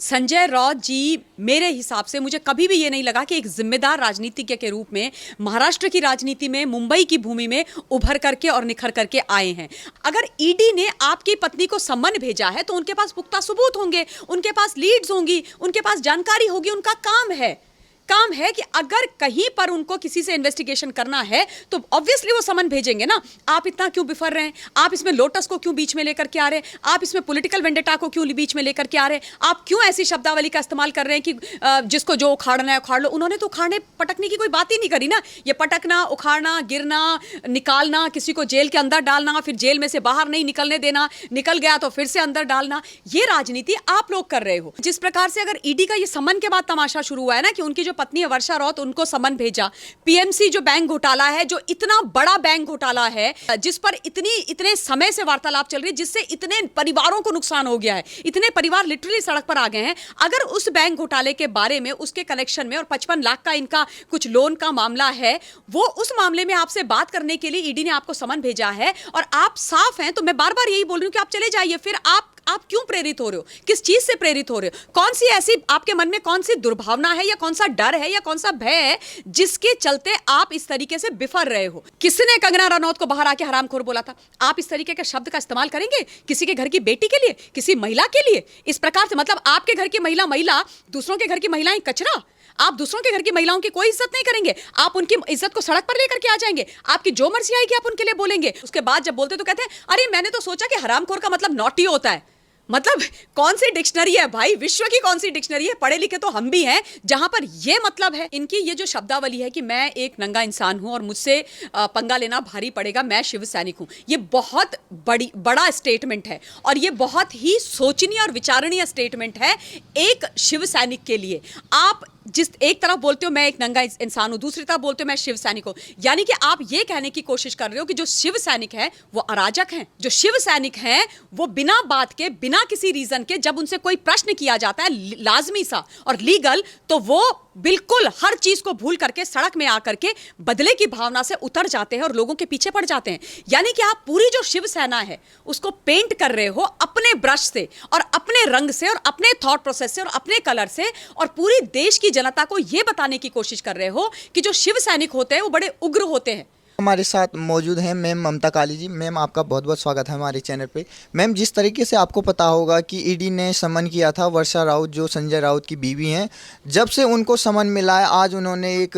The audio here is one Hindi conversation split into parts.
संजय राउत जी मेरे हिसाब से मुझे कभी भी ये नहीं लगा कि एक जिम्मेदार राजनीतिज्ञ के रूप में महाराष्ट्र की राजनीति में मुंबई की भूमि में उभर करके और निखर करके आए हैं। अगर ईडी ने आपकी पत्नी को सम्मन भेजा है तो उनके पास पुख्ता सबूत होंगे, उनके पास लीड्स होंगी, उनके पास जानकारी होगी। उनका काम है कि अगर कहीं पर उनको किसी से इन्वेस्टिगेशन करना है तो ऑब्वियसली वो समन भेजेंगे ना। आप इतना क्यों बिफर रहे हैं? आप इसमें लोटस को क्यों बीच में लेकर के आ रहे हैं? आप इसमें पॉलिटिकल वेंडेटा को क्यों बीच में लेकर के आ रहे हैं? आप क्यों ऐसी शब्दावली का इस्तेमाल कर रहे हैं कि जिसको जो उखाड़ना है उखाड़ लो? उन्होंने तो उखाड़ने पटकने की कोई बात ही नहीं करी ना। ये पटकना, उखाड़ना, गिरना, निकालना, किसी को जेल के अंदर डालना, फिर जेल में से बाहर नहीं निकलने देना, निकल गया तो फिर से अंदर डालना, ये राजनीति आप लोग कर रहे हो। जिस प्रकार से अगर ईडी का ये समन के बाद तमाशा शुरू हुआ है ना कि उनकी जो पत्नी है वर्षा राउत, उनको समन भेजा। पीएमसी जो बैंक घोटाला है, जो इतना बड़ा बैंक घोटाला है, जिस पर इतने समय से वार्तालाप चल रही है, जिससे इतने परिवारों को नुकसान हो गया है, इतने परिवार लिटरली सड़क पर आ गए हैं। अगर उस बैंक घोटाले के बारे में, उसके कलेक्शन में और 55 लाख का इनका कुछ लोन का मामला है, वो उस मामले में आपसे बात करने के लिए ईडी ने आपको समन भेजा है और आप साफ हैं, तो मैं बार बार यही बोल रही हूं कि आप चले जाइए। फिर आप क्यों प्रेरित हो रहे हो? किस चीज से प्रेरित हो रहे हो? कौन सी ऐसी आपके मन में कौन सी दुर्भावना है या कौन सा डर है या कौन सा भय है जिसके चलते आप इस तरीके से बिफर रहे हो? किसने कंगना रनौत को बाहर आके हरामखोर बोला था? आप इस तरीके के शब्द का इस्तेमाल करेंगे किसी के घर की बेटी के लिए, किसी महिला के लिए? इस प्रकार से मतलब आपके घर की महिला दूसरों के घर की महिलाएं कचरा। आप दूसरों के घर की महिलाओं की कोई इज्जत नहीं करेंगे। आप उनकी इज्जत को सड़क पर लेकर के आ जाएंगे। आपकी जो मर्जी आएगी आप उनके लिए बोलेंगे। उसके बाद जब बोलते तो कहते हैं अरे मैंने तो सोचा कि हरामखोर का मतलब नॉटी होता है। मतलब कौन सी डिक्शनरी है भाई? विश्व की कौन सी डिक्शनरी है? पढ़े लिखे तो हम भी हैं, जहां पर ये मतलब है। इनकी ये जो शब्दावली है कि मैं एक नंगा इंसान हूं और मुझसे पंगा लेना भारी पड़ेगा, मैं शिव सैनिक हूं, ये बहुत बड़ा स्टेटमेंट है और ये बहुत ही सोचनीय और विचारणीय स्टेटमेंट है एक शिव सैनिक के लिए। आप जिस एक तरफ बोलते हो मैं एक नंगा इंसान हूं, दूसरी तरफ बोलते हो मैं शिव सैनिक हूं, यानी कि आप ये कहने की कोशिश कर रहे हो कि जो शिव सैनिक है वो अराजक हैं। जो शिव सैनिक हैं वो बिना बात के, बिना किसी रीजन के, जब उनसे कोई प्रश्न किया जाता है लाजमी सा और लीगल, तो वो बिल्कुल हर चीज को भूल करके सड़क में आकर के बदले की भावना से उतर जाते हैं और लोगों के पीछे पड़ जाते हैं। यानी कि आप पूरी जो शिव सेना है उसको पेंट कर रहे हो अपने ब्रश से और अपने रंग से और अपने थॉट प्रोसेस से और अपने कलर से, और पूरी देश की जनता को यह बताने की कोशिश कर रहे हो कि जो शिव सैनिक होते हैं वो बड़े उग्र होते हैं। हमारे साथ मौजूद हैं मैम ममता काली जी। मैम आपका बहुत बहुत स्वागत है हमारे चैनल पे। मैम जिस तरीके से आपको पता होगा कि ईडी ने समन किया था वर्षा राउत जो संजय राउत की बीवी हैं, जब से उनको समन मिला है, आज उन्होंने एक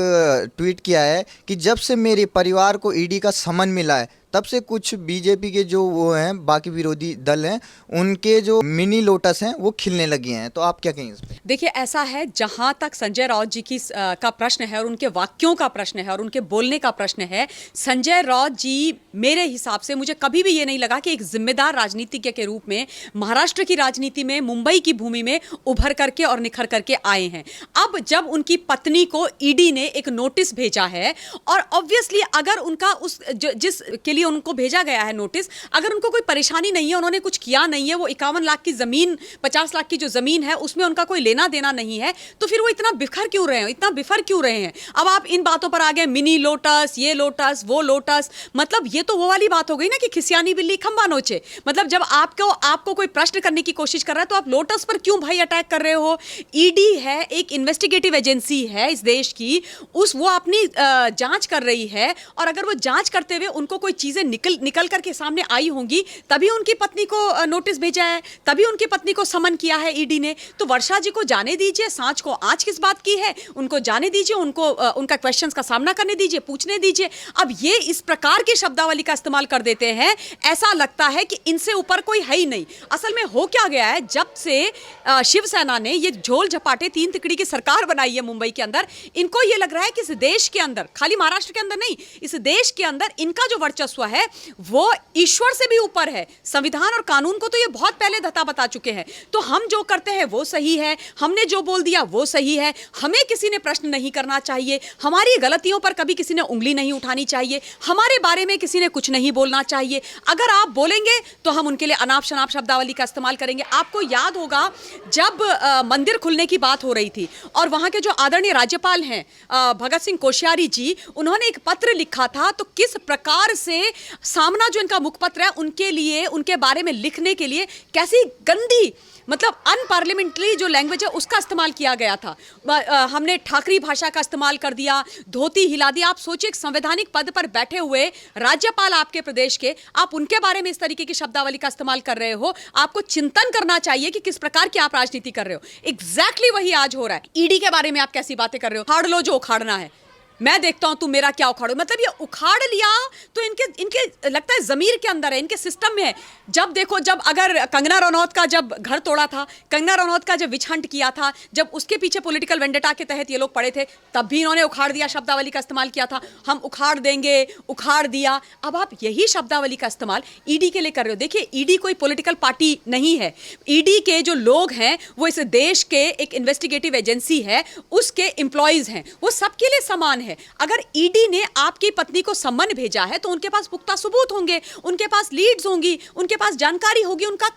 ट्वीट किया है कि जब से मेरे परिवार को ईडी का समन मिला है तब से कुछ बीजेपी के जो वो हैं बाकी विरोधी दल हैं उनके जो मिनी लोटस हैं वो खिलने लगे हैं। तो आप क्या कहेंगे इस पे? देखिए ऐसा है, जहां तक संजय राउत जी की का प्रश्न है और उनके वाक्यों का प्रश्न है और उनके बोलने का प्रश्न है, संजय राउत जी मेरे हिसाब से मुझे कभी भी ये नहीं लगा कि एक जिम्मेदार राजनीतिज्ञ के रूप में महाराष्ट्र की राजनीति में मुंबई की भूमि में उभर करके और निखर करके आए हैं। अब जब उनकी पत्नी को ईडी ने एक नोटिस भेजा है और ऑब्वियसली अगर उनका उस जिस के लिए उनको भेजा गया है नोटिस, अगर उनको कोई परेशानी नहीं है, उन्होंने कुछ किया नहीं है, वो 51 लाख की जमीन, 50 लाख की जो जमीन है उसमें उनका कोई लेना देना नहीं है, तो फिर वो इतना बिफर क्यों रहे हैं, इतना बिफर क्यों रहे हैं? अब आप इन बातों पर आ गए, मिनी लोटस, ये लोटस, वो लोटस, मतलब ये तो वो वाली बात हो गई ना कि खिसियानी बिल्ली खंबा नोचे। मतलब जब आपको कोई प्रश्न करने की कोशिश कर रहा है तो आप लोटस पर क्यों भाई अटैक कर रहे हो? ईडी है, एक इन्वेस्टिगेटिव एजेंसी है इस देश की, वो अपनी जांच कर रही है और अगर वो जांच करते हुए उनको कोई चीजें निकल करके सामने आई होंगी तभी उनकी पत्नी को नोटिस भेजा है, तभी उनकी पत्नी को समन किया है ईडी ने। तो वर्षा जी को जाने दीजिए, सांच को आंच किस बात की है, उनको जाने दीजिए, उनको उनका क्वेश्चंस का सामना करने दीजिए, पूछने दीजिए। अब ये इस प्रकार की शब्दावली का इस्तेमाल कर देते हैं, ऐसा लगता है कि इनसे ऊपर कोई है ही नहीं। असल में हो क्या गया है, जब से शिवसेना ने ये झोल झपाटे तीन तिकड़ी की सरकार बनाई है मुंबई के अंदर, इनको ये लग रहा है कि इस देश के अंदर, खाली महाराष्ट्र के अंदर नहीं, इस देश के अंदर इनका जो वर्चस्व है वो ईश्वर से भी ऊपर है। संविधान और कानून को तो ये बहुत पहले धता बता चुके हैं। तो हम जो करते हैं वो सही है, हमने जो बोल दिया वो सही है, हमें किसी ने प्रश्न नहीं करना चाहिए, हमारी गलतियों पर कभी किसी ने उंगली नहीं उठानी चाहिए, हमारे बारे में किसी ने कुछ नहीं बोलना चाहिए। अगर आप बोलेंगे तो हम उनके लिए अनाप शनाप शब्दावली का इस्तेमाल करेंगे। आपको याद होगा जब मंदिर खुलने की बात हो रही थी और वहां के जो आदरणीय राज्यपाल हैं भगत सिंह कोश्यारी जी, उन्होंने एक पत्र लिखा था, तो किस प्रकार से सामना जो इनका मुखपत्र है उनके लिए, उनके बारे में लिखने के लिए कैसी गंदी मतलब अनपार्लियामेंट्री जो लैंग्वेज है उसका इस्तेमाल किया गया था। हमने ठाकरी भाषा का इस्तेमाल कर दिया, धोती हिला दिया। आप सोचिए, एक संवैधानिक पद पर बैठे हुए राज्यपाल आपके प्रदेश के, आप उनके बारे में इस तरीके की शब्दावली का इस्तेमाल कर रहे हो। आपको चिंतन करना चाहिए कि किस प्रकार की आप राजनीति कर रहे हो। एग्जैक्टली वही आज हो रहा है। ईडी के बारे में आप कैसी बातें कर रहे हो? उखाड़ लो जो उखाड़ना है, मैं देखता हूं तुम मेरा क्या उखाड़ो। मतलब ये उखाड़ लिया तो इनके लगता है जमीर के अंदर है, इनके सिस्टम में है। जब देखो, जब अगर कंगना रनौत का जब घर तोड़ा था, कंगना रनौत का जब विच हंट किया था, जब उसके पीछे पॉलिटिकल वेंडेटा के तहत ये लोग पड़े थे, तब भी इन्होंने उखाड़ दिया शब्दावली का इस्तेमाल किया था। हम उखाड़ देंगे, उखाड़ दिया। अब आप यही शब्दावली का इस्तेमाल ईडी के लिए कर रहे हो। देखिए, ईडी कोई पॉलिटिकल पार्टी नहीं है। ईडी के जो लोग हैं वो इस देश के एक इन्वेस्टिगेटिव एजेंसी है, उसके एम्प्लॉइज हैं, वो सबके लिए समान है। अगर ईडी ने आपकी पत्नी को सम्मन भेजा है तो उनके पास पुख्ता सबूत होंगे, उनके पास लीड्स होंगी, उनके पास जानकारी होगी। उनका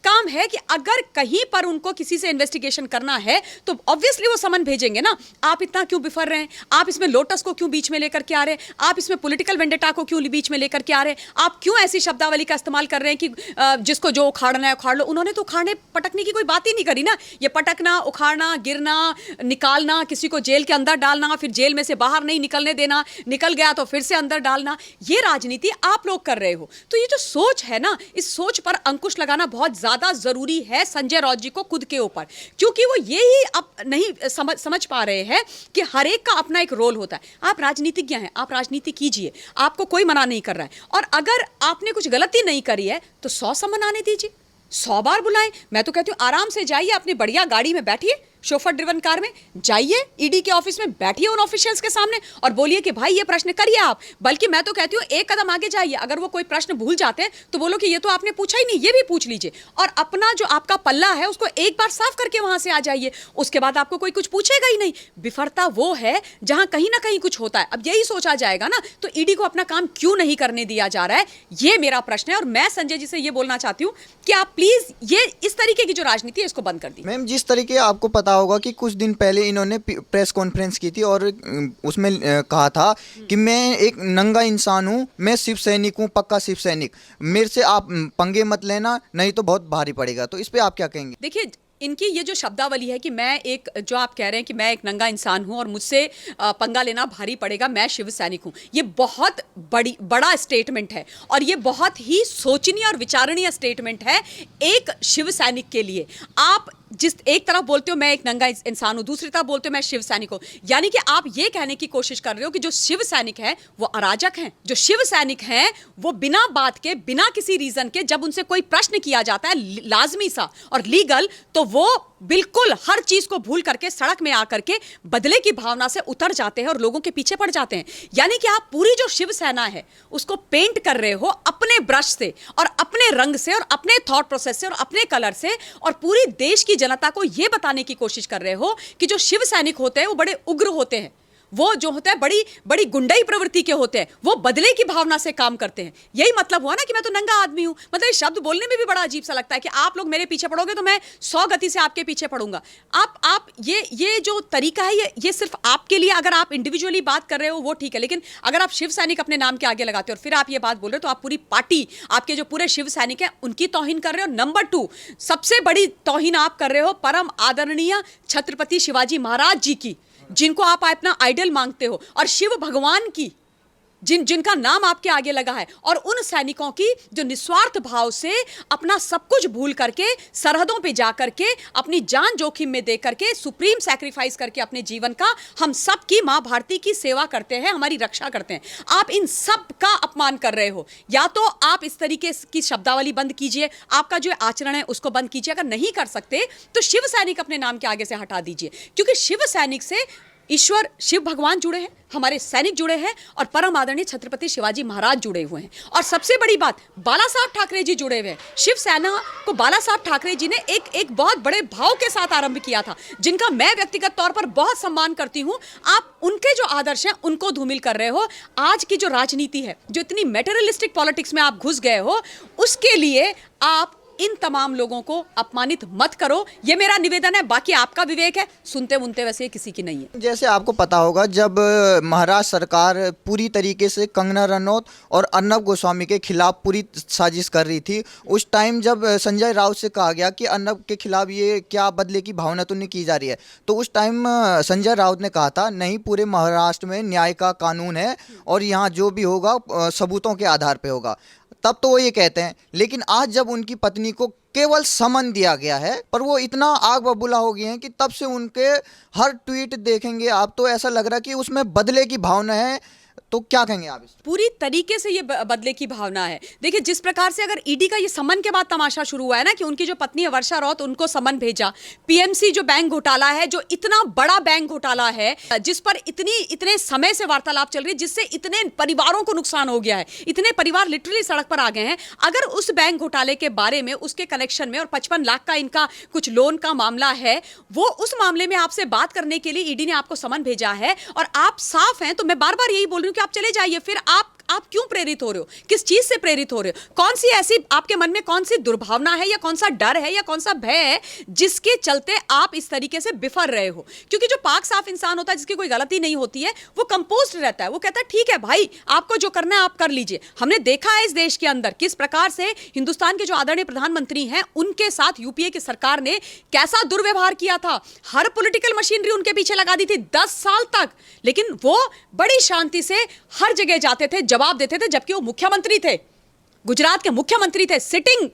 काम है कि अगर कहीं पर उनको किसी से इन्वेस्टिगेशन करना है तो ऑब्वियसली वो समन भेजेंगे ना। आप इतना क्यों बिफर रहे हैं? आप इसमें लोटस को क्यों बीच में लेकर के आ रहे हैं? आप इसमें पॉलिटिकल वेंडेटा को क्यों बीच में लेकर के आ रहे हैं? आप क्यों ऐसी शब्दावली का इस्तेमाल कर रहे हैं कि जिसको जो उखाड़ना है उखाड़ लो? उन्होंने तो उखाड़ने पटकने की कोई बात ही नहीं करी ना। ये पटकना, उखाड़ना, गिरना, निकालना, किसी को जेल के अंदर डालना, फिर जेल में से बाहर नहीं निकलने देना, निकल गया तो फिर से अंदर डालना, ये राजनीति आप लोग कर रहे हो। तो ये जो सोच है ना, इस सोच पर अंकुश लगाना बहुत ज्यादा जरूरी है संजय राउत जी को खुद के ऊपर, क्योंकि वो ये ही अब नहीं समझ पा रहे हैं कि हर एक का अपना एक रोल होता है। आप राजनीतिज्ञ हैं, आप राजनीति कीजिए, आपको कोई मना नहीं कर रहा है। और अगर आपने कुछ गलती नहीं करी है तो 100 सम्मन आने दीजिए, 100 बार बुलाएं। मैं तो कहती हूं आराम से जाइए, अपनी बढ़िया गाड़ी में बैठिए, शोफर ड्रिवन कार में जाइए, ईडी के ऑफिस में बैठिए उन ऑफिशियल्स के सामने और बोलिए कि भाई ये प्रश्न करिए आप। बल्कि मैं तो कहती हूँ एक कदम आगे जाइए। अगर वो कोई प्रश्न भूल जाते हैं तो बोलो कि ये तो आपने पूछा ही नहीं, ये भी पूछ लीजिए। और अपना जो आपका पल्ला है उसको एक बार साफ करके वहां से आ जाइए। उसके बाद आपको कोई कुछ पूछेगा ही नहीं। विफलता वो है जहां कहीं ना कहीं कुछ होता है। अब यही सोचा जाएगा ना, तो ईडी को अपना काम क्यों नहीं करने दिया जा रहा है, ये मेरा प्रश्न है। और मैं संजय जी से ये बोलना चाहती हूँ कि आप प्लीज ये इस तरीके की जो राजनीति है इसको बंद कर दी। मैम, जिस तरीके आपको पता होगा कि कुछ दिन पहले इन्होंने प्रेस कॉन्फ्रेंस की थी और उसमें कहा था कि मैं एक नंगा इंसान हूं, मैं शिव सैनिक हूं, पक्का शिव सैनिक, मेरे से आप पंगे मत लेना, नहीं तो बहुत भारी पड़ेगा। तो इस पे आप क्या कहेंगे? देखिए, इनकी ये जो शब्दावली है कि मैं एक, जो आप कह रहे हैं कि मैं एक नंगा इंसान हूं और मुझसे पंगा लेना भारी पड़ेगा, मैं शिव सैनिक हूं, ये बहुत बड़ा स्टेटमेंट है और ये बहुत ही सोचनीय और विचारणीय स्टेटमेंट है एक शिव सैनिक के लिए। आप जिस एक तरफ बोलते हो मैं एक नंगा इंसान हूं, दूसरी तरफ बोलते हो मैं शिव सैनिक हूं, यानी कि आप ये कहने की कोशिश कर रहे हो कि जो शिव सैनिक है वो अराजक हैं। जो शिव सैनिक हैं वो बिना बात के, बिना किसी रीजन के, जब उनसे कोई प्रश्न किया जाता है लाजमी सा और लीगल, तो वो बिल्कुल हर चीज को भूल करके सड़क में आकर के बदले की भावना से उतर जाते हैं और लोगों के पीछे पड़ जाते हैं। यानी कि आप पूरी जो शिव सेना है उसको पेंट कर रहे हो अपने ब्रश से और अपने रंग से और अपने थॉट प्रोसेस से और अपने कलर से, और पूरी देश की जनता को यह बताने की कोशिश कर रहे हो कि जो शिव सैनिक होते हैं वो बड़े उग्र होते हैं, वो जो होता है बड़ी बड़ी गुंडाई प्रवृत्ति के होते हैं, वो बदले की भावना से काम करते हैं। यही मतलब हुआ ना कि मैं तो नंगा आदमी हूं। मतलब ये शब्द बोलने में भी बड़ा अजीब सा लगता है कि आप लोग मेरे पीछे पड़ोगे तो मैं 100 गति से आपके पीछे पड़ूंगा। आप ये जो तरीका है ये सिर्फ आपके लिए, अगर आप इंडिविजुअली बात कर रहे हो वो ठीक है, लेकिन अगर आप शिव सैनिक अपने नाम के आगे लगाते हो और फिर आप ये बात बोल रहे हो तो आप पूरी पार्टी, आपके जो पूरे शिव सैनिक हैं उनकी तौहीन कर रहे हो। नंबर 2, सबसे बड़ी तौहीन आप कर रहे हो परम आदरणीय छत्रपति शिवाजी महाराज जी की, जिनको आप अपना आइडल मांगते हो, और शिव भगवान की, जिनका नाम आपके आगे लगा है, और उन सैनिकों की जो निस्वार्थ भाव से अपना सब कुछ भूल करके सरहदों पे जा करके अपनी जान जोखिम में दे करके सुप्रीम सैक्रिफाइस करके अपने जीवन का हम सब की मां भारती की सेवा करते हैं, हमारी रक्षा करते हैं। आप इन सब का अपमान कर रहे हो। या तो आप इस तरीके की शब्दावली बंद कीजिए, आपका जो आचरण है उसको बंद कीजिए। अगर नहीं कर सकते तो शिव सैनिक अपने नाम के आगे से हटा दीजिए, क्योंकि शिव सैनिक से ईश्वर शिव भगवान जुड़े हैं, हमारे सैनिक जुड़े हैं और परम आदरणीय छत्रपति शिवाजी महाराज जुड़े हुए हैं। और सबसे बड़ी बात, बाला साहब ठाकरे जी जुड़े हुए हैं। शिवसेना को बाला साहब ठाकरे जी ने एक बहुत बड़े भाव के साथ आरंभ किया था, जिनका मैं व्यक्तिगत तौर पर बहुत सम्मान करती हूं। आप उनके जो आदर्श हैं उनको धूमिल कर रहे हो। आज की जो राजनीति है, जो इतनी मेटेरियलिस्टिक पॉलिटिक्स में आप घुस गए हो, उसके लिए आप इन तमाम लोगों को अपमानित मत करो, ये मेरा निवेदन है। बाकी आपका विवेक है, सुनते मुनते वैसे किसी की नहीं है। जैसे आपको पता होगा, जब महाराष्ट्र सरकार पूरी तरीके से कंगना रनौत और अर्नब गोस्वामी के खिलाफ पूरी साजिश कर रही थी, उस टाइम जब संजय राउत से कहा गया कि अर्नब के खिलाफ ये क्या बदले की भावना तो नहीं की जा रही है, तो उस टाइम संजय राउत ने कहा था नहीं, पूरे महाराष्ट्र में न्याय का कानून है और यहाँ जो भी होगा सबूतों के आधार पे होगा। तब तो वो ये कहते हैं, लेकिन आज जब उनकी पत्नी को केवल समन दिया गया है, पर वो इतना आग बबूला हो गए हैं कि तब से उनके हर ट्वीट देखेंगे आप तो ऐसा लग रहा है कि उसमें बदले की भावना है। तो क्या कहेंगे आप इस? पूरी तरीके से ये बदले की भावना है। देखिए, जिस प्रकार से अगर ईडी का ये समन के बाद तमाशा शुरू हुआ है ना, कि उनकी जो पत्नी है वर्षा राउत, उनको समन भेजा। पीएमसी जो बैंक घोटाला है, जो इतना बड़ा बैंक घोटाला है, जिस पर इतने समय से वार्तालाप चल रही है, जिससे इतने परिवारों को नुकसान हो गया है, इतने परिवार लिटरली सड़क पर आ गए हैं। अगर उस बैंक घोटाले के बारे में, उसके कनेक्शन में, और 55 लाख का इनका कुछ लोन का मामला है, वो उस मामले में आपसे बात करने के लिए ईडी ने आपको समन भेजा है और आप साफ हैं, तो मैं बार बार यही बोल रही हूं कि आप चले जाइए। फिर आप क्यों प्रेरित हो रहे हो? किस चीज से प्रेरित हो रहे हो? कौन सी ऐसी आपके मन में कौन सी दुर्भावना है, या कौन सा डर है, या कौन सा भय है जिसके चलते आप इस तरीके से बिफर रहे हो? क्योंकि जो पाक साफ इंसान होता है, जिसकी कोई गलती नहीं होती है, वो कंपोज्ड रहता है। वो कहता है ठीक है भाई, आपको जो करना है आप कर लीजिए। हमने देखा है इस देश के अंदर किस प्रकार से हिंदुस्तान के जो आदरणीय प्रधानमंत्री हैं, उनके साथ यूपीए की सरकार ने कैसा दुर्व्यवहार किया था। हर पॉलिटिकल मशीनरी उनके पीछे लगा दी थी 10 साल तक, लेकिन वो बड़ी शांति से हर जगह जाते थे, जवाब देते थे, जबकि वो मुख्यमंत्री थे, गुजरात के मुख्यमंत्री थे, सिटिंग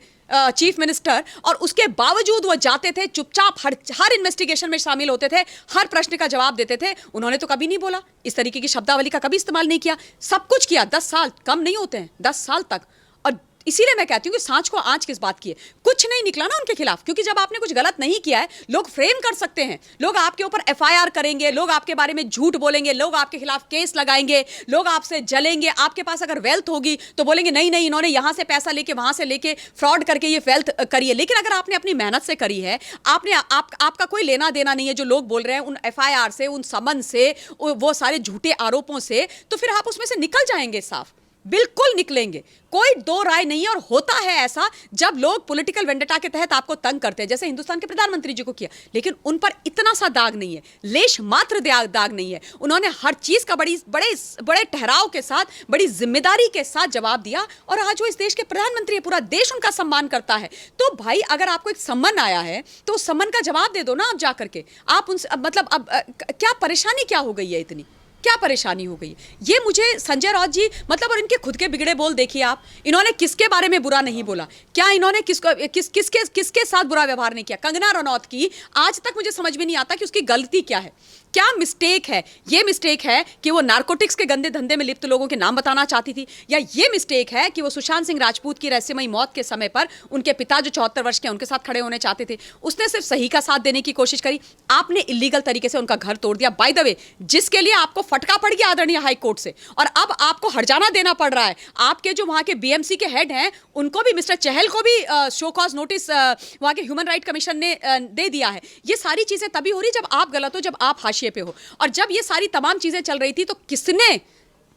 चीफ मिनिस्टर, और उसके बावजूद वो जाते थे चुपचाप, हर इन्वेस्टिगेशन में शामिल होते थे, हर प्रश्न का जवाब देते थे। उन्होंने तो कभी नहीं बोला, इस तरीके की शब्दावली का कभी इस्तेमाल नहीं किया। सब कुछ किया, 10 साल कम नहीं होते हैं, 10 साल तक। और इसीलिए मैं कहती हूँ कि सांच को आंच किस बात की है। कुछ नहीं निकला ना उनके खिलाफ, क्योंकि जब आपने कुछ गलत नहीं किया है, लोग फ्रेम कर सकते हैं, लोग आपके ऊपर एफआईआर करेंगे, लोग आपके बारे में झूठ बोलेंगे, लोग आपके खिलाफ केस लगाएंगे, लोग आपसे जलेंगे। आपके पास अगर वेल्थ होगी तो बोलेंगे नहीं नहीं, इन्होंने यहां से पैसा लेके वहां से लेके फ्रॉड करके ये वेल्थ करी है। लेकिन अगर आपने अपनी मेहनत से करी है, आपका कोई लेना देना नहीं है जो लोग बोल रहे हैं, उन एफआईआर से, उन समन से, वो सारे झूठे आरोपों से, तो फिर आप उसमें से निकल जाएंगे, साफ बिल्कुल निकलेंगे, कोई दो राय नहीं है। और होता है ऐसा जब लोग पॉलिटिकल वेंडेटा के तहत आपको तंग करते हैं, जैसे हिंदुस्तान के प्रधानमंत्री जी को किया, लेकिन उन पर इतना सा दाग नहीं है, लेश मात्र दाग नहीं है। उन्होंने हर चीज का बड़े ठहराव के साथ, बड़ी जिम्मेदारी के साथ जवाब दिया, और आज वो इस देश के प्रधानमंत्री है, पूरा देश उनका सम्मान करता है। तो भाई, अगर आपको एक सम्मान आया है तो उस सम्मान का जवाब दे दो ना आप जाकर के। आप उनसे मतलब अब क्या परेशानी क्या हो गई है, इतनी क्या परेशानी हो गई? ये मुझे संजय राउत जी, मतलब, और इनके खुद के बिगड़े बोल देखिए आप। इन्होंने किसके बारे में बुरा नहीं बोला? क्या इन्होंने किसके साथ बुरा व्यवहार नहीं किया? कंगना रनौत की आज तक मुझे समझ में नहीं आता कि उसकी गलती क्या है, क्या मिस्टेक है। ये मिस्टेक है कि वो नारकोटिक्स के गंदे धंधे में लिप्त लोगों के नाम बताना चाहती थी, या ये मिस्टेक है कि वो सुशांत सिंह राजपूत की रहस्यमयी मौत के समय पर उनके पिता जो 74 वर्ष के, उनके साथ खड़े होने चाहते थे, उसने सिर्फ सही का साथ देने की कोशिश करी। आपने इलीगल तरीके से उनका घर तोड़ दिया, बाय द वे, जिसके लिए आपको फटका पड़ गया आदरणीय हाई कोर्ट से, और अब आपको हर्जाना देना पड़ रहा है। आपके जो वहां के बीएमसी के हेड हैं, उनको भी, मिस्टर चहल को भी शो कॉज नोटिस वहां के ह्यूमन राइट कमीशन ने दे दिया है। ये सारी चीजें तभी हो रही जब आप गलत हो, जब आप हाशिए पे हो। और जब ये सारी तमाम चीजें चल रही थी, तो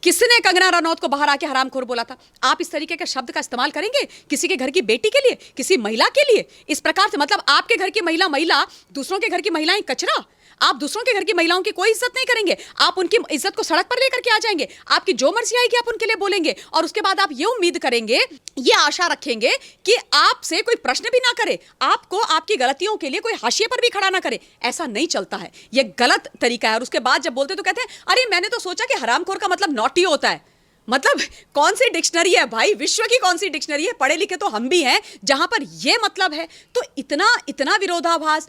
किसने कंगना रनौत को बाहर आके हरामखोर बोला था? आप इस तरीके के शब्द का इस्तेमाल करेंगे किसी के घर की बेटी के लिए, किसी महिला के लिए, इस प्रकार से? मतलब आपके घर की महिला, दूसरों के घर की महिलाएं कचरा। आप दूसरों के घर की महिलाओं की कोई इज्जत नहीं करेंगे, आप उनकी इज्जत को सड़क पर लेकर के आ जाएंगे, आपकी जो मर्जी आएगी आप उनके लिए बोलेंगे, और उसके बाद आप ये उम्मीद करेंगे, ये आशा रखेंगे कि आपसे कोई प्रश्न भी ना करे, आपको आपकी गलतियों के लिए कोई हाशिए पर भी खड़ा ना करे। ऐसा नहीं चलता है, ये गलत तरीका है। और उसके बाद जब बोलते तो कहते हैं अरे मैंने तो सोचा कि हरामखोर का मतलब नॉटी होता है। मतलब कौन सी डिक्शनरी है भाई, विश्व की कौन सी डिक्शनरी है? पढ़े लिखे तो हम भी हैं, जहां पर यह मतलब है। तो इतना विरोधाभास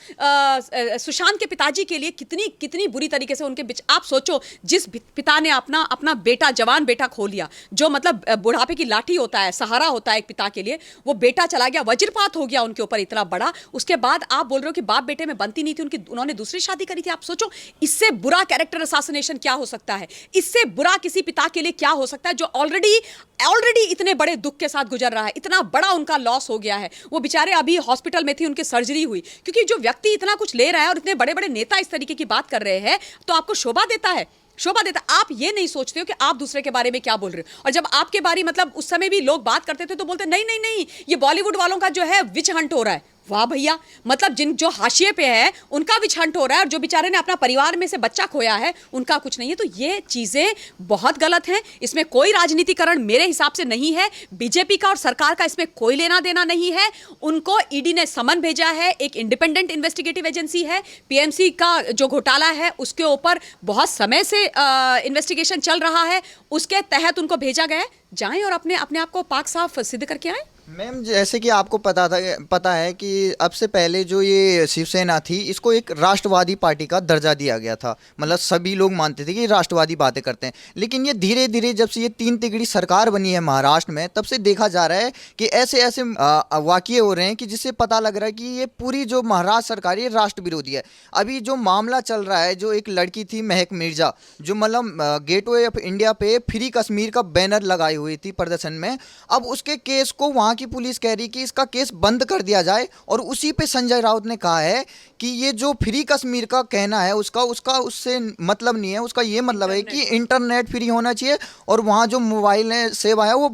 सुशांत के पिताजी के लिए कितनी बुरी तरीके से उनके आप सोचो, जिस पिता ने अपना बेटा, जवान बेटा खो लिया, जो मतलब बुढ़ापे की लाठी होता है, सहारा होता है एक पिता के लिए, वो बेटा चला गया, वज्रपात हो गया उनके ऊपर इतना बड़ा। उसके बाद आप बोल रहे हो कि बाप बेटे में बनती नहीं थी, उन्होंने दूसरी शादी करी थी। आप सोचो, इससे बुरा कैरेक्टर असैसिनेशन क्या हो सकता है? इससे बुरा किसी पिता के लिए क्या हो सकता है जो ऑलरेडी इतने बड़े दुख के साथ गुजर रहा है, इतना बड़ा उनका लॉस हो गया है। वो बेचारे अभी हॉस्पिटल में थे, उनकी सर्जरी हुई। क्योंकि जो व्यक्ति इतना कुछ ले रहा है और इतने बड़े बड़े नेता इस तरीके की बात कर रहे हैं, तो आपको शोभा देता है? शोभा देता। आप ये नहीं सोचते हो कि आप दूसरे के बारे में क्या बोल रहे हो। और जब आपके बारे मतलब उस समय भी लोग बात करते थे तो बोलते नहीं नहीं नहीं, ये बॉलीवुड वालों का जो है विच हंट हो रहा है। वाह भैया, मतलब जिन जो हाशिए पे है उनका विच हंट हो रहा है, और जो बेचारे ने अपना परिवार में से बच्चा खोया है उनका कुछ नहीं है। तो ये चीजें बहुत गलत हैं। इसमें कोई राजनीतिकरण मेरे हिसाब से नहीं है। बीजेपी का और सरकार का इसमें कोई लेना देना नहीं है। उनको ईडी ने समन भेजा है, एक इंडिपेंडेंट इन्वेस्टिगेटिव एजेंसी है। पीएमसी का जो घोटाला है उसके ऊपर बहुत समय से इन्वेस्टिगेशन चल रहा है, उसके तहत उनको भेजा गया है। जाएं और अपने आप को पाक साफ सिद्ध करके आए। मैम, जैसे कि आपको पता है कि अब से पहले जो ये शिवसेना थी, इसको एक राष्ट्रवादी पार्टी का दर्जा दिया गया था। मतलब सभी लोग मानते थे कि राष्ट्रवादी बातें करते हैं। लेकिन ये धीरे धीरे जब से ये 3 तिगड़ी सरकार बनी है महाराष्ट्र में, तब से देखा जा रहा है कि ऐसे ऐसे वाक़ये हो रहे हैं कि जिससे पता लग रहा है कि ये पूरी जो महाराष्ट्र सरकार ये राष्ट्र विरोधी है। अभी जो मामला चल रहा है, जो एक लड़की थी महक मिर्जा, जो मतलब गेटवे ऑफ इंडिया पे फ्री कश्मीर का बैनर लगाई हुई थी प्रदर्शन में, अब उसके केस को वहाँ की पुलिस कह रही कि इसका केस बंद कर दिया जाए। और उसी पे संजय राउत ने कहा है कि ये जो फ्री कश्मीर का कहना है उसका उससे मतलब नहीं है। उसका ये मतलब है कि इंटरनेट फ्री होना चाहिए और वहाँ जो मोबाइल सेवा है वो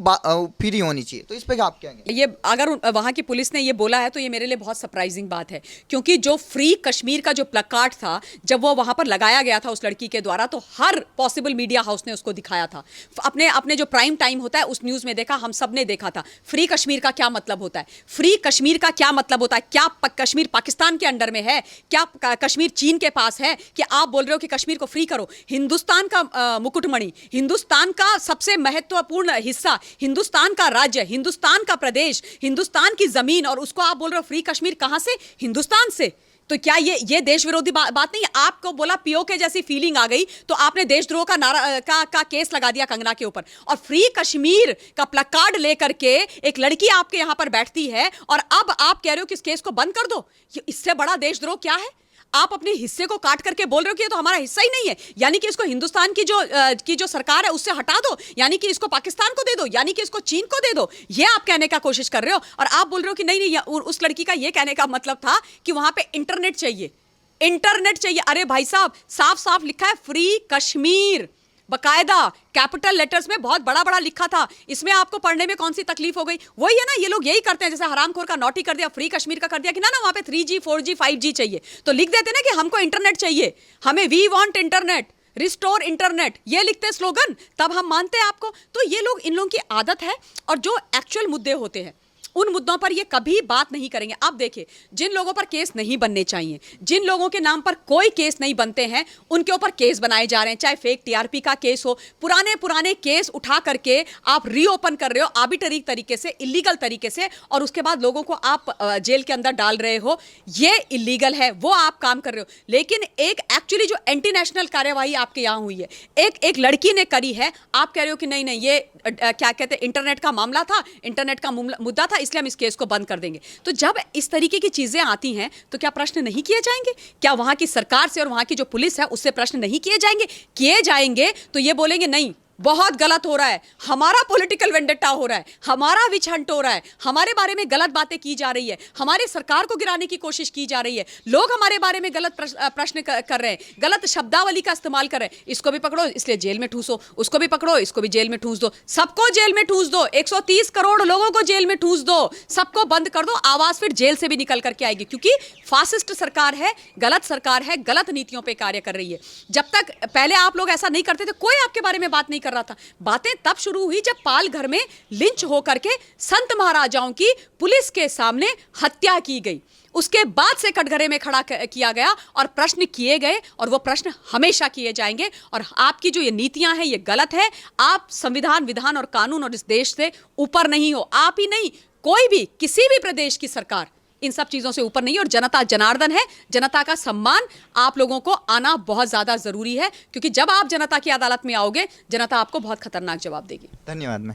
फ्री होनी चाहिए। तो इस पे आप क्या कहेंगे? ये अगर वहाँ की पुलिस ने ये बोला है तो ये मेरे लिए बहुत सरप्राइजिंग बात है, क्योंकि जो फ्री कश्मीर का जो प्लकार्ड था जब वो वहाँ पर लगाया गया था उस लड़की के द्वारा, तो हर पॉसिबल मीडिया हाउस ने उसको दिखाया था। अपने जो प्राइम टाइम होता है उस न्यूज़ में देखा, हम सब ने देखा था। फ्री कश्मीर का क्या मतलब होता है? फ्री कश्मीर का क्या मतलब होता है? क्या कश्मीर पाकिस्तान के अंडर में है? क्या कश्मीर चीन के पास है कि आप बोल रहे हो कि कश्मीर को फ्री करो? हिंदुस्तान का मुकुटमणि, हिंदुस्तान का सबसे महत्वपूर्ण हिस्सा, हिंदुस्तान का राज्य, हिंदुस्तान का प्रदेश, हिंदुस्तान की जमीन, और उसको आप बोल रहे हो फ्री कश्मीर? कहां से? हिंदुस्तान से। तो क्या ये देश विरोधी बात नहीं है? आपको बोला पीओके जैसी फीलिंग आ गई तो आपने देशद्रोह का नारा का केस लगा दिया कंगना के ऊपर। और फ्री कश्मीर का प्लकार्ड लेकर के एक लड़की आपके यहां पर बैठती है और अब आप कह रहे हो कि इस केस को बंद कर दो। इससे बड़ा देशद्रोह क्या है? आप अपने हिस्से को काट करके बोल रहे हो कि ये तो हमारा हिस्सा ही नहीं है, यानी कि इसको हिंदुस्तान की जो सरकार है उससे हटा दो, यानी कि इसको पाकिस्तान को दे दो, यानी कि इसको चीन को दे दो। ये आप कहने का कोशिश कर रहे हो। और आप बोल रहे हो कि नहीं नहीं, उस लड़की का ये कहने का मतलब था कि वहां पे इंटरनेट चाहिए, इंटरनेट चाहिए। अरे भाई साहब, साफ साफ लिखा है फ्री कश्मीर, बकायदा कैपिटल लेटर्स में बहुत बड़ा बड़ा लिखा था। इसमें आपको पढ़ने में कौन सी तकलीफ हो गई? वही है ना, ये लोग यही करते हैं, जैसे हरामखोर का नोटी कर दिया, फ्री कश्मीर का कर दिया कि ना वहां पे 3G 4G 5G चाहिए, तो लिख देते ना कि हमको इंटरनेट चाहिए, हमें we want internet, restore internet, ये लिखते स्लोगन, तब हम मानते हैं आपको। तो ये लोग, इन लोगों की आदत है। और जो एक्चुअल मुद्दे होते हैं उन मुद्दों पर ये कभी बात नहीं करेंगे। अब देखिए, जिन लोगों पर केस नहीं बनने चाहिए, जिन लोगों के नाम पर कोई केस नहीं बनते हैं, उनके ऊपर केस बनाए जा रहे हैं। चाहे फेक टीआरपी का केस हो, पुराने केस उठा करके आप रीओपन कर रहे हो आर्बिट्ररी तरीके से, इलीगल तरीके से, और उसके बाद लोगों को आप जेल के अंदर डाल रहे हो। ये इलीगल है, वो आप काम कर रहे हो। लेकिन एक एक्चुअली जो एंटी नेशनल कार्यवाही आपके यहाँ हुई है, एक लड़की ने करी है, आप कह रहे हो कि नहीं नहीं, ये क्या कहते हैं, इंटरनेट का मामला था, इंटरनेट का मुद्दा था, इसलिए हम इस केस को बंद कर देंगे। तो जब इस तरीके की चीजें आती हैं तो क्या प्रश्न नहीं किए जाएंगे? क्या वहां की सरकार से और वहां की जो पुलिस है उससे प्रश्न नहीं किए जाएंगे? किए जाएंगे तो ये बोलेंगे नहीं, बहुत गलत हो रहा है, हमारा पॉलिटिकल वेंडेटा हो रहा है, हमारा विच हंट हो रहा है, हमारे बारे में गलत बातें की जा रही है, हमारे सरकार को गिराने की कोशिश की जा रही है, लोग हमारे बारे में गलत प्रश्न कर रहे हैं, गलत शब्दावली का इस्तेमाल कर रहे हैं। इसको भी पकड़ो, इसलिए जेल में ठूसो, उसको भी पकड़ो, इसको भी जेल में ठूस दो, सबको जेल में ठूस दो, 130 करोड़ लोगों को जेल में ठूस दो, सबको बंद कर दो। आवाज फिर जेल से भी निकल करके आएगी, क्योंकि फासिस्ट सरकार है, गलत सरकार है, गलत नीतियों पर कार्य कर रही है। जब तक पहले आप लोग ऐसा नहीं करते थे, कोई आपके बारे में बात नहीं कर रहा था। बातें तब शुरू हुई जब पाल घर में लिंच होकर के संत महाराजाओं की पुलिस के सामने हत्या की गई। उसके बाद से कटघरे में खड़ा किया गया और प्रश्न किए गए, और वो प्रश्न हमेशा किए जाएंगे। और आपकी जो ये नीतियां हैं ये गलत है। आप संविधान, विधान और कानून और इस देश से ऊपर नहीं हो। आप ही नहीं, कोई भी, किसी भी प्रदेश की सरकार इन सब चीजों से ऊपर नहीं है। और जनता जनार्दन है, जनता का सम्मान आप लोगों को आना बहुत ज्यादा जरूरी है, क्योंकि जब आप जनता की अदालत में आओगे, जनता आपको बहुत खतरनाक जवाब देगी। धन्यवाद। मैं